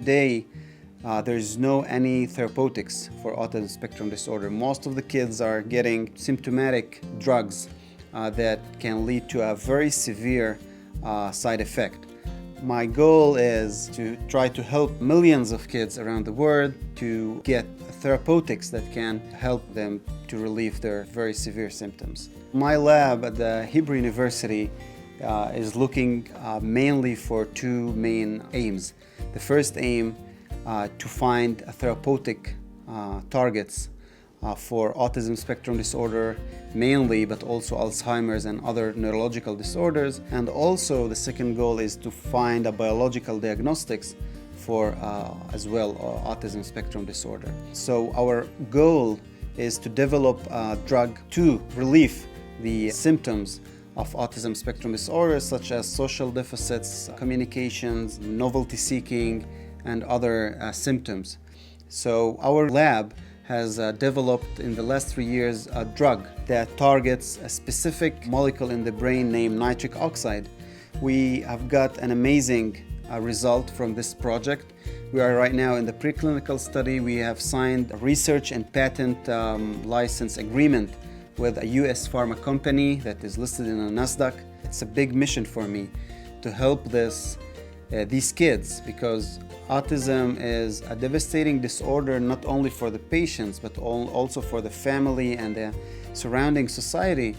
today, there's no any therapeutics for autism spectrum disorder. Most of the kids are getting symptomatic drugs that can lead to a very severe side effect. My goal is to try to help millions of kids around the world to get therapeutics that can help them to relieve their very severe symptoms. My lab at the Hebrew University is looking mainly for two main aims. The first aim to find therapeutic targets for autism spectrum disorder mainly, but also Alzheimer's and other neurological disorders. And also the second goal is to find a biological diagnostics for as well autism spectrum disorder. So our goal is to develop a drug to relieve the symptoms of autism spectrum disorders, such as social deficits, communications, novelty seeking, and other symptoms. So our lab has developed in the last 3 years a drug that targets a specific molecule in the brain named nitric oxide. We have got an amazing result from this project. We are right now in the preclinical study. We have signed a research and patent license agreement with a US pharma company that is listed in a NASDAQ. It's a big mission for me to help these kids, because autism is a devastating disorder not only for the patients but also for the family and the surrounding society.